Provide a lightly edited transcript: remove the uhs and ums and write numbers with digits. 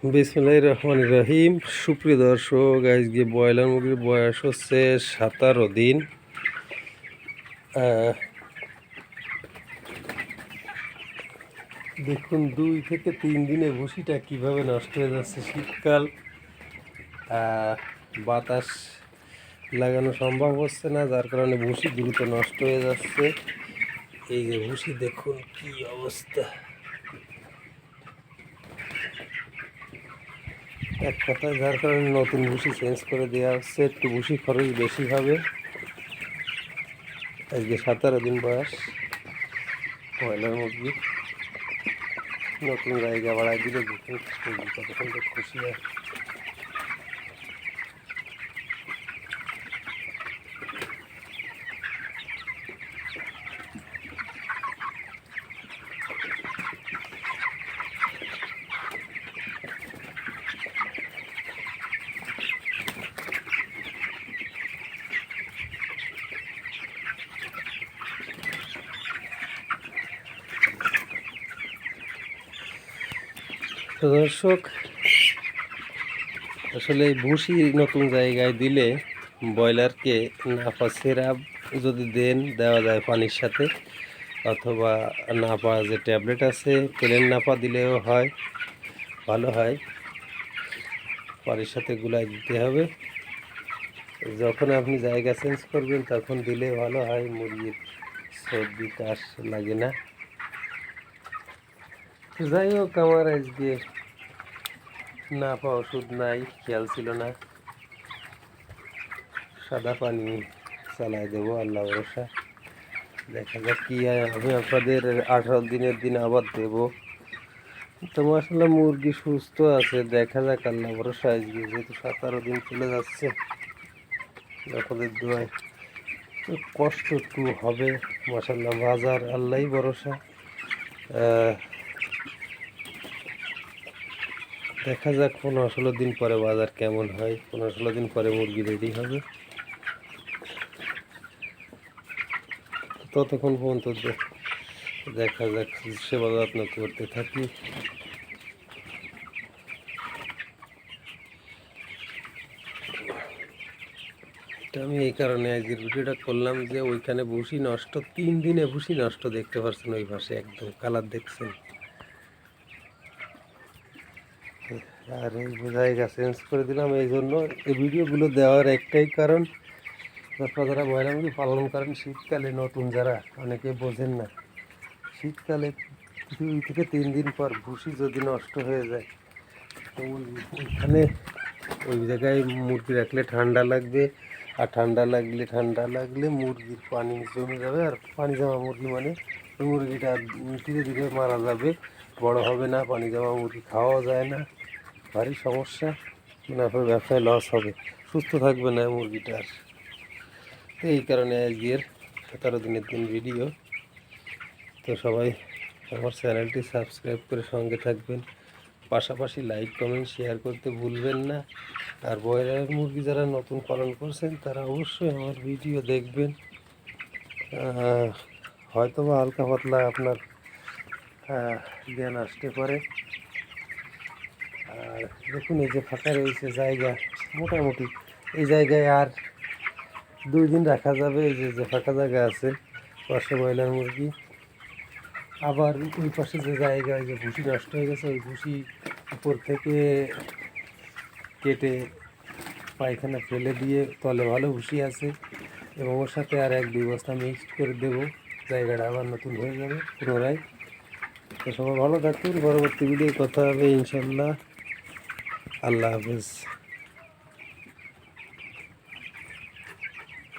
বিসমিল্লাহির রহমানির রহিম। সুপ্রিয় দর্শক, আজকে ব্রয়লার মুরগির বয়স হচ্ছে 17 দিন। দেখুন 2 থেকে 3 দিনে ভুসিটা কিভাবে নষ্ট হয়ে যাচ্ছে। শীতকাল, বাতাস লাগানো সম্ভব হচ্ছে না, যার কারণে ভুসি দ্রুত নষ্ট হয়ে যাচ্ছে। এই যে ভুসি দেখুন কি অবস্থা। এক কথায় যার কারণে নতুন ভুসি চেঞ্জ করে দেওয়া হচ্ছে। একটু ভুসি খরচ বেশি হবে। আজকে 17 দিন বয়স ব্রয়লার মুরগি। নতুন জায়গা বাড়ায় দিলে দেখুন কতক্ষণ তো খুশি হয়। তো দর্শক, আসলে এই ভুসি নতুন জায়গায় দিলে ব্রয়লারকে নাপা সিরাপ যদি দেওয়া যায় পানির সাথে, অথবা নাপা যে ট্যাবলেট আছে প্লেন নাপা দিলেও হয়, ভালো হয়। পানির সাথে গুলাই দিতে হবে। যখন আপনি জায়গা চেঞ্জ করবেন তখন দিলে ভালো হয়, মুরগির সর্দি কাশ লাগে না। যাই হোক, আমার আজকে নাপা ওষুধ নাই, খেয়াল ছিল না। সাদা পানি চালাই দেবো, আল্লাহ ভরসা। দেখা যাক কি হয়। আমি আপনাদের 18 দিনের দিন আবার দেব। তো আসলে মুরগি সুস্থ আছে, দেখা যাক, আল্লাহ ভরসা। আজকে যেহেতু 17 দিন চলে যাচ্ছে, আপনাদের দোয়ায় কষ্ট একটু হবে। মাশাআল্লাহ, বাজার আল্লাহই ভরসা। দেখা যাক 15-16 দিন পরে বাজার কেমন হয়। 15-16 দিন পরে মুরগি রেডি হবে। ততক্ষণ পর্যন্ত দেখা যাক, সেবা যত্ন করতে থাকি। আমি এই কারণে আজকের ভিডিওটা করলাম যে ওইখানে ভুসি নষ্ট, 3 দিনে ভুসি নষ্ট। দেখতে পাচ্ছেন ওই পাশে একদম কালার দেখছেন। আর এই জায়গা চেঞ্জ করে দিলাম। এই জন্য এই ভিডিওগুলো দেওয়ার একটাই কারণ, আপনারা যারা ব্রয়লার মুরগি পালন করেন শীতকালে, নতুন যারা, অনেকে বোঝেন না। শীতকালে 2 থেকে 3 দিন পর ভুসি যদি নষ্ট হয়ে যায়, তো ওইখানে ওই জায়গায় মুরগি রাখলে ঠান্ডা লাগবে। আর ঠান্ডা লাগলে মুরগির পানি জমে যাবে। আর পানি জমা মুরগি মানে ওই মুরগিটা ধীরে ধীরে মারা যাবে, বড় হবে না। পানি জমা মুরগি খাওয়াও যায় না, ভারী সমস্যা। মানে আপনার ব্যবসায় লস হবে, সুস্থ থাকবে না মুরগিটা। আর এই কারণে আজকের 17 দিনের দিন ভিডিও। তো সবাই আমার চ্যানেলটি সাবস্ক্রাইব করে সঙ্গে থাকবেন, পাশাপাশি লাইক কমেন্ট শেয়ার করতে ভুলবেন না। আর ব্রয়লার মুরগি যারা নতুন পালন করছেন তারা অবশ্যই আমার ভিডিও দেখবেন। হয়তো বা হালকা পাতলা আপনার জ্ঞান আসতে পারে। আর দেখুন, এই যে ফাঁকা রয়েছে জায়গা, মোটামুটি এই জায়গায় আর 2 দিন রাখা যাবে। এই যে ফাঁকা জায়গা আছে পাশে ব্রয়লার মুরগি। আবার ওই পাশে যে জায়গায় যে ভুসি নষ্ট হয়ে গেছে, ওই ভুসি উপর থেকে কেটে পায়খানা ফেলে দিয়ে তলে ভালো ভুসি আছে, এবং ওর সাথে আর 1-2 বস্তা মিক্সড করে দেবো। জায়গাটা আবার নতুন হয়ে যাবে পুনরায়। তো সবাই ভালো থাকুন, পরবর্তী ভিডিও কথা হবে ইনশাল্লাহ। আল্লাহ হাফেজ।